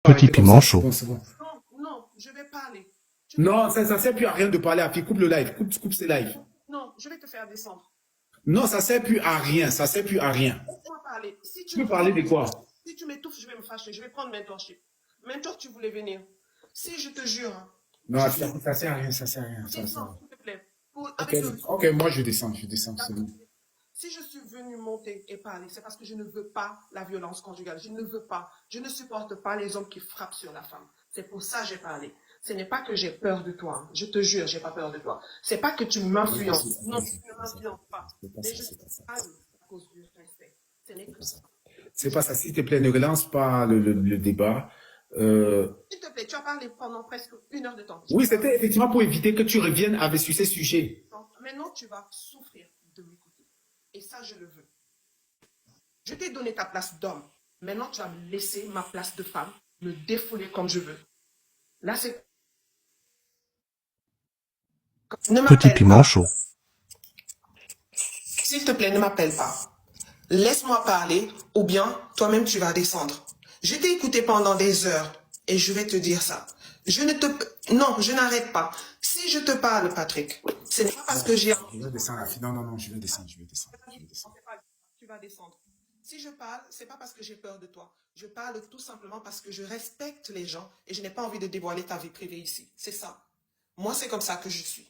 Petit Arrêtez comme piment ça, c'est chaud. bon, c'est bon. Non, non, je vais parler. Non, ça sert plus à rien de parler à Afi. Coupe le live, coupe ces lives. Non, je vais te faire descendre. Non, ça sert plus à rien, ça sert plus à rien. Laisse-moi parler. Si Tu veux parler de quoi? si tu m'étouffes, je vais me fâcher. Je vais prendre mentorship. Mentor, tu voulais venir. Si je te jure, hein, Non, Afi, ça sert à rien, ça sert à rien. descends, s'il te plaît. Ok, Avec le ok, moi je descends, c'est bon. Si je suis venue monter et parler, c'est parce que je ne veux pas la violence conjugale. Je ne veux pas. Je ne supporte pas les hommes qui frappent sur la femme. C'est pour ça que j'ai parlé. Ce n'est pas que j'ai peur de toi. Je te jure, j'ai pas peur de toi. C'est pas que tu m'influences. Non, tu ne m'influences pas. Mais je parle à cause du respect. Ce n'est que ça. C'est pas ça, s'il te plaît, ne relance pas le débat. S'il te plaît, tu as parlé pendant presque 1 heure de temps. Oui, c'était effectivement pour éviter que tu reviennes avec sur ces sujets. Maintenant, tu vas souffrir de m'écouter. Et ça, je le veux. Je t'ai donné ta place d'homme. Maintenant, tu vas me laisser ma place de femme, me défouler comme je veux. Là, c'est... Ne Petit m'appelle piment pas. chaud. S'il te plaît, ne m'appelle pas. Laisse-moi parler ou bien toi-même tu vas descendre. Je t'ai écouté pendant des heures et je vais te dire ça. Je ne te... Non, je n'arrête pas. Si je te parle, Patrick, ce n'est pas parce que j'ai... Je vais descendre, Afi. Non, non, non, je vais descendre, je vais descendre. Tu vas descendre. Si je parle, c'est pas parce que j'ai peur de toi. Je parle tout simplement parce que je respecte les gens et je n'ai pas envie de dévoiler ta vie privée ici. C'est ça. Moi, c'est comme ça que je suis.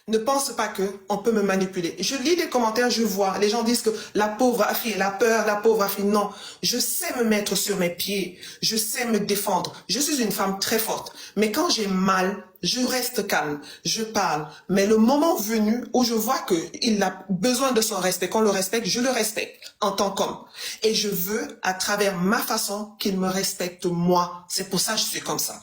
Ne pense pas que on peut me manipuler. Je lis les commentaires, je vois. Les gens disent que la pauvre fille, elle a peur, la pauvre fille. Non, je sais me mettre sur mes pieds. Je sais me défendre. Je suis une femme très forte. Mais quand j'ai mal, je reste calme. Je parle. Mais le moment venu où je vois qu'il a besoin de son respect, qu'on le respecte, je le respecte en tant qu'homme. Et je veux, à travers ma façon, qu'il me respecte moi. C'est pour ça que je suis comme ça.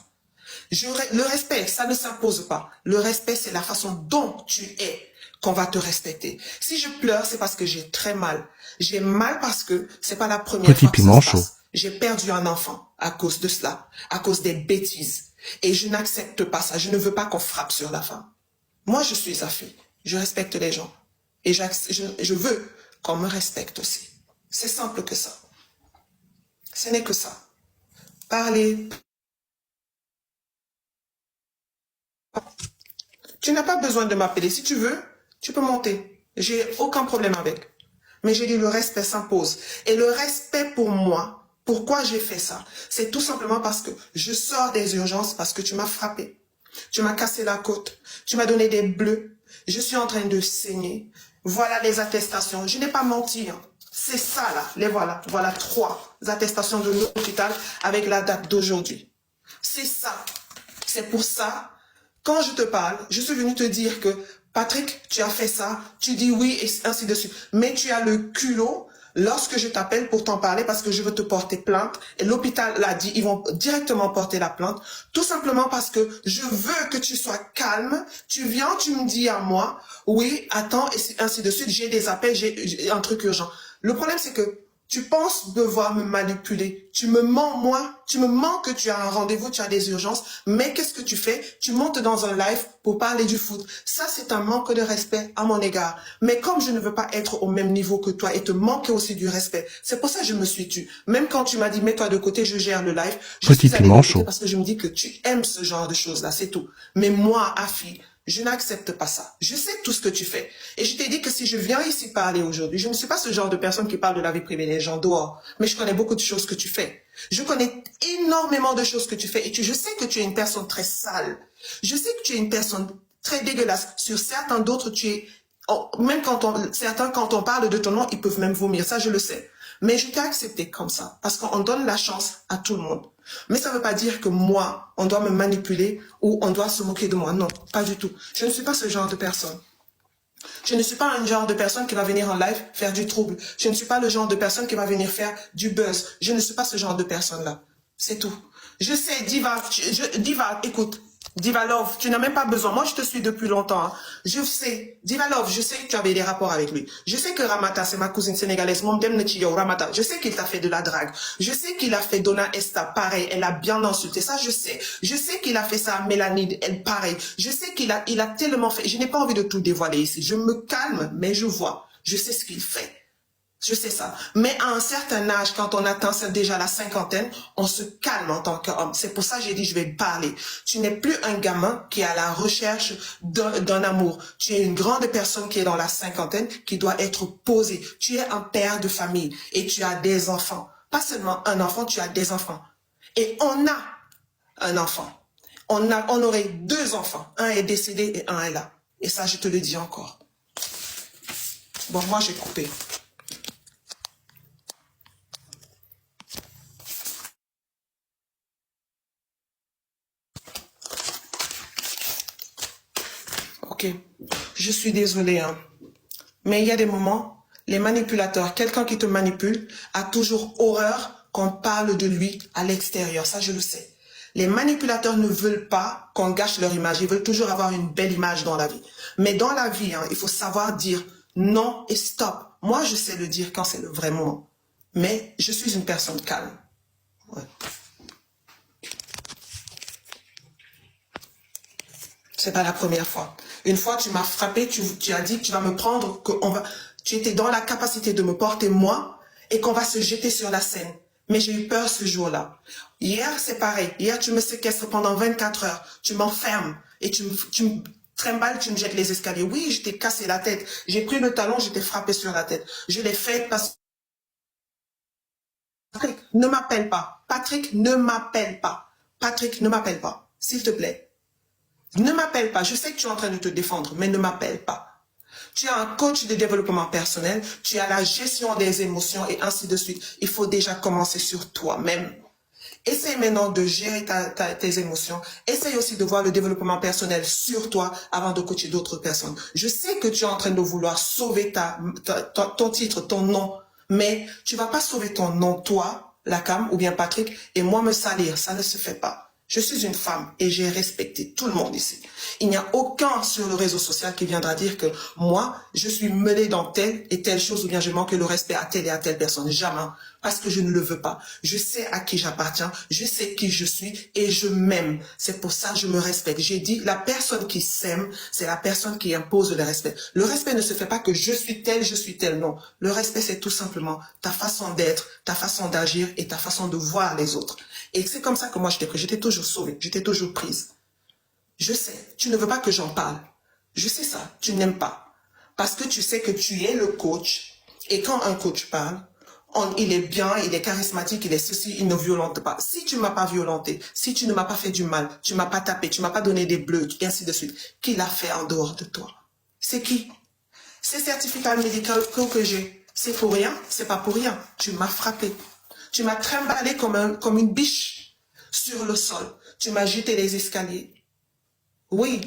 Le respect, ça ne s'impose pas. Le respect, c'est la façon dont tu es qu'on va te respecter. Si je pleure, c'est parce que j'ai très mal. J'ai mal parce que c'est pas la première Petit fois que ça piment se chaud. passe. J'ai perdu un enfant à cause de cela, à cause des bêtises. Et je n'accepte pas ça. Je ne veux pas qu'on frappe sur la femme. Moi, je suis Afi. Je respecte les gens. Et je veux qu'on me respecte aussi. C'est simple que ça. Ce n'est que ça. Parler. Tu n'as pas besoin de m'appeler. Si tu veux, tu peux monter. J'ai aucun problème avec. Mais j'ai dit le respect s'impose. Et le respect pour moi, pourquoi j'ai fait ça? C'est tout simplement parce que je sors des urgences parce que tu m'as frappé. Tu m'as cassé la côte. Tu m'as donné des bleus. Je suis en train de saigner. Voilà les attestations. Je n'ai pas menti. Hein. C'est ça là. Les voilà. Voilà 3 attestations de l'hôpital avec la date d'aujourd'hui. C'est ça. C'est pour ça. Quand je te parle, je suis venu te dire que Patrick, tu as fait ça, tu dis oui et ainsi de suite. Mais tu as le culot lorsque je t'appelle pour t'en parler parce que je veux te porter plainte. Et l'hôpital l'a dit, ils vont directement porter la plainte. Tout simplement parce que je veux que tu sois calme. Tu viens, tu me dis à moi, oui, attends, et ainsi de suite. J'ai des appels, j'ai un truc urgent. Le problème, c'est que tu penses devoir me manipuler. Tu me mens, moi. Tu me mens que tu as un rendez-vous, tu as des urgences. Mais qu'est-ce que tu fais? Tu montes dans un live pour parler du foot. Ça, c'est un manque de respect à mon égard. Mais comme je ne veux pas être au même niveau que toi et te manquer aussi du respect, c'est pour ça que je me suis tue. Même quand tu m'as dit, mets-toi de côté, je gère le live. Je Petit suis allée de piment côté chaud. parce que je me dis que tu aimes ce genre de choses-là, c'est tout. Mais moi, Afi, je n'accepte pas ça. Je sais tout ce que tu fais. Et je t'ai dit que si je viens ici parler aujourd'hui, je ne suis pas ce genre de personne qui parle de la vie privée des gens dehors. Mais je connais beaucoup de choses que tu fais. Je connais énormément de choses que tu fais. Et je sais que tu es une personne très sale. Je sais que tu es une personne très dégueulasse. Sur certains d'autres, tu es... Même certains, quand on parle de ton nom, ils peuvent même vomir. Ça, je le sais. Mais je t'ai accepté comme ça. Parce qu'on donne la chance à tout le monde. Mais ça ne veut pas dire que moi, on doit me manipuler ou on doit se moquer de moi. Non, pas du tout. Je ne suis pas ce genre de personne. Je ne suis pas un genre de personne qui va venir en live faire du trouble. Je ne suis pas le genre de personne qui va venir faire du buzz. Je ne suis pas ce genre de personne-là. C'est tout. Je sais, Diva, écoute. Diva Love, tu n'as même pas besoin. Moi, je te suis depuis longtemps. Hein. Je sais. Diva Love, je sais que tu avais des rapports avec lui. Je sais que Ramata, c'est ma cousine sénégalaise. Ramata. Je sais qu'il t'a fait de la drague. Je sais qu'il a fait Donna Esta, pareil. Elle a bien insulté. Ça, je sais. Je sais qu'il a fait ça à Mélanie, elle, pareil. Je sais qu'il a tellement fait. Je n'ai pas envie de tout dévoiler ici. Je me calme, mais je vois. Je sais ce qu'il fait. Je sais ça. Mais à un certain âge, quand on atteint déjà la cinquantaine, on se calme en tant qu'homme. C'est pour ça que j'ai dit, je vais parler. Tu n'es plus un gamin qui est à la recherche d'un amour. Tu es une grande personne qui est dans la cinquantaine, qui doit être posée. Tu es un père de famille et tu as des enfants. Pas seulement un enfant, tu as des enfants. Et on a un enfant. On aurait 2 enfants. Un est décédé et un est là. Et ça, je te le dis encore. Bon, moi, j'ai coupé. Ok, je suis désolée, hein. Mais il y a des moments, les manipulateurs, quelqu'un qui te manipule a toujours horreur qu'on parle de lui à l'extérieur. Ça, je le sais. Les manipulateurs ne veulent pas qu'on gâche leur image. Ils veulent toujours avoir une belle image dans la vie. Mais dans la vie, hein, il faut savoir dire non et stop. Moi, je sais le dire quand c'est le vrai moment. Mais je suis une personne calme. Ouais. C'est pas la première fois. Une fois, tu m'as frappé, tu as dit que tu vas me prendre, tu étais dans la capacité de me porter moi et qu'on va se jeter sur la scène. Mais j'ai eu peur ce jour-là. Hier, c'est pareil. Hier, tu me séquestres pendant 24 heures. Tu m'enfermes et tu me trimbales, tu me jettes les escaliers. Oui, je t'ai cassé la tête. J'ai pris le talon, je t'ai frappé sur la tête. Je l'ai fait parce que... Patrick, ne m'appelle pas. Patrick, ne m'appelle pas. Patrick, ne m'appelle pas. S'il te plaît. Ne m'appelle pas. Je sais que tu es en train de te défendre, mais ne m'appelle pas. Tu es un coach de développement personnel, tu as la gestion des émotions et ainsi de suite. Il faut déjà commencer sur toi-même. Essaye maintenant de gérer tes émotions. Essaye aussi de voir le développement personnel sur toi avant de coacher d'autres personnes. Je sais que tu es en train de vouloir sauver ton titre, ton nom, mais tu vas pas sauver ton nom, toi, Lakam ou bien Patrick, et moi me salir. Ça ne se fait pas. Je suis une femme et j'ai respecté tout le monde ici. Il n'y a aucun sur le réseau social qui viendra dire que moi, je suis mêlée dans telle et telle chose ou bien je manque le respect à telle et à telle personne. Jamais. Parce que je ne le veux pas. Je sais à qui j'appartiens, je sais qui je suis et je m'aime. C'est pour ça que je me respecte. J'ai dit, la personne qui s'aime, c'est la personne qui impose le respect. Le respect ne se fait pas que je suis tel, non. Le respect, c'est tout simplement ta façon d'être, ta façon d'agir et ta façon de voir les autres. Et c'est comme ça que moi je t'ai pris. J'étais toujours sauvée, j'étais toujours prise. Je sais, tu ne veux pas que j'en parle. Je sais ça, tu n'aimes pas. Parce que tu sais que tu es le coach. Et quand un coach parle, il est bien, il est charismatique, il est ceci, il ne violente pas. Si tu ne m'as pas violenté, si tu ne m'as pas fait du mal, tu ne m'as pas tapé, tu ne m'as pas donné des bleus, et ainsi de suite, qui l'a fait en dehors de toi? C'est qui? Ces certificats médicaux que j'ai, c'est pour rien, c'est pas pour rien. Tu m'as frappé. Tu m'as trimballé comme une biche sur le sol. Tu m'as jeté les escaliers. Oui,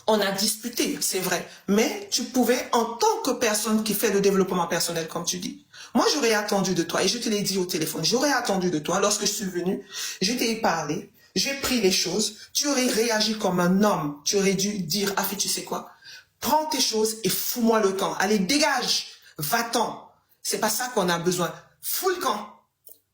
on a disputé, c'est vrai. Mais tu pouvais, en tant que personne qui fait le développement personnel, comme tu dis. Moi, j'aurais attendu de toi, et je te l'ai dit au téléphone, j'aurais attendu de toi lorsque je suis venue. Je t'ai parlé, j'ai pris les choses. Tu aurais réagi comme un homme. Tu aurais dû dire, Afi, tu sais quoi? Prends tes choses et fous-moi le camp. Allez, dégage, va-t'en. C'est pas ça qu'on a besoin. Fous le camp.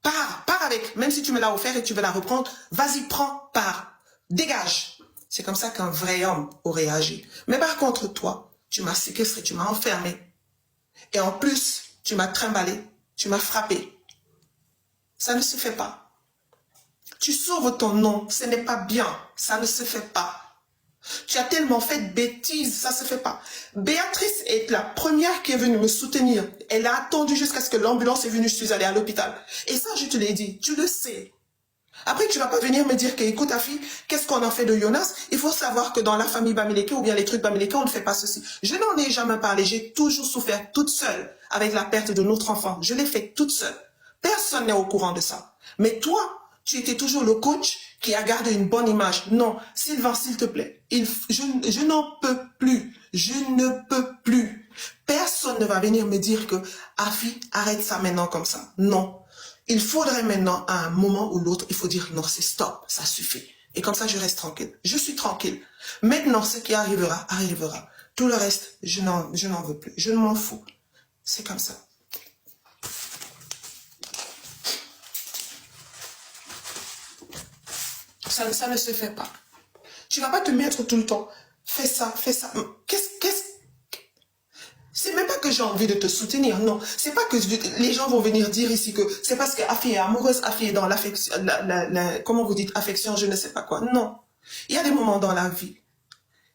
Pars avec. Même si tu me l'as offert et tu veux la reprendre, vas-y, prends, pars. Dégage. C'est comme ça qu'un vrai homme aurait agi. Mais par contre, toi, tu m'as séquestré, tu m'as enfermé. Et en plus, tu m'as trimballé, tu m'as frappé. Ça ne se fait pas. Tu sauves ton nom, ce n'est pas bien. Ça ne se fait pas. Tu as tellement fait de bêtises, ça se fait pas. Béatrice est la première qui est venue me soutenir. Elle a attendu jusqu'à ce que l'ambulance est venue, je suis allée à l'hôpital. Et ça, je te l'ai dit, tu le sais. Après, tu vas pas venir me dire que, écoute, ta fille, qu'est-ce qu'on en fait de Jonas? Il faut savoir que dans la famille Bamileke ou bien les trucs Bamileke, on ne fait pas ceci. Je n'en ai jamais parlé. J'ai toujours souffert toute seule avec la perte de notre enfant. Je l'ai fait toute seule. Personne n'est au courant de ça. Mais toi, tu étais toujours le coach qui a gardé une bonne image. Non, Sylvain, s'il te plaît, je n'en peux plus. Je ne peux plus. Personne ne va venir me dire que, Afi, arrête ça maintenant comme ça. Non. Il faudrait maintenant, à un moment ou l'autre, il faut dire non, c'est stop, ça suffit. Et comme ça, je reste tranquille. Je suis tranquille. Maintenant, ce qui arrivera, arrivera. Tout le reste, je n'en veux plus. Je ne m'en fous. C'est comme ça. Ça ne se fait pas. Tu vas pas te mettre tout le temps. Fais ça, fais ça. C'est même pas que j'ai envie de te soutenir. Non, c'est pas que les gens vont venir dire ici que c'est parce que Afi est amoureuse, Afi est dans l'affection, comment vous dites, affection, je ne sais pas quoi. Non, il y a des moments dans la vie.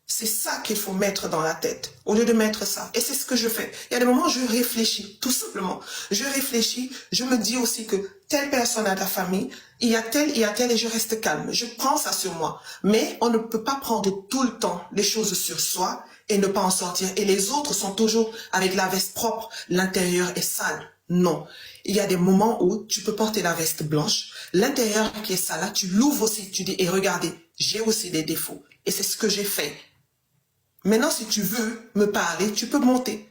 C'est ça qu'il faut mettre dans la tête, au lieu de mettre ça. Et c'est ce que je fais. Il y a des moments où je réfléchis, tout simplement. Je réfléchis, je me dis aussi que telle personne a de la famille, il y a tel, et je reste calme. Je prends ça sur moi. Mais on ne peut pas prendre tout le temps les choses sur soi et ne pas en sortir. Et les autres sont toujours avec la veste propre, l'intérieur est sale. Non. Il y a des moments où tu peux porter la veste blanche, l'intérieur qui est sale, là, tu l'ouvres aussi, tu dis, et regardez, j'ai aussi des défauts. Et c'est ce que j'ai fait. Maintenant, si tu veux me parler, tu peux monter.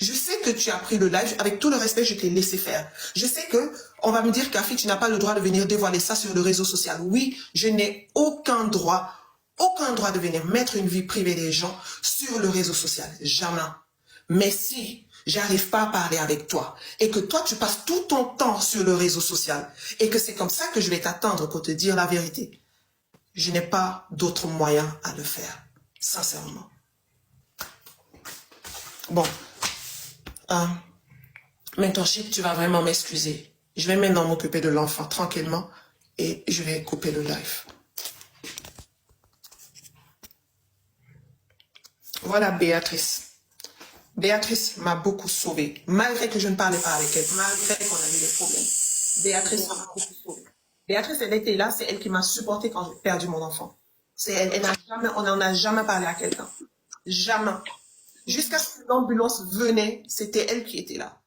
Je sais que tu as pris le live, avec tout le respect, je t'ai laissé faire. Je sais que on va me dire qu'Afi, tu n'as pas le droit de venir dévoiler ça sur le réseau social. Oui, je n'ai aucun droit de venir mettre une vie privée des gens sur le réseau social. Jamais. Mais si j'arrive pas à parler avec toi et que toi, tu passes tout ton temps sur le réseau social et que c'est comme ça que je vais t'attendre pour te dire la vérité, je n'ai pas d'autre moyen à le faire. Sincèrement. Bon, maintenant, Chip, tu vas vraiment m'excuser. Je vais maintenant m'occuper de l'enfant tranquillement et je vais couper le live. Voilà Béatrice. Béatrice m'a beaucoup sauvée, malgré que je ne parlais pas avec elle, malgré qu'on a eu des problèmes. Béatrice m'a beaucoup sauvée. Béatrice, elle était là, c'est elle qui m'a supporté quand j'ai perdu mon enfant. C'est elle n'a jamais, on n'en a jamais parlé à quelqu'un. Jamais. Jusqu'à ce que l'ambulance venait, c'était elle qui était là.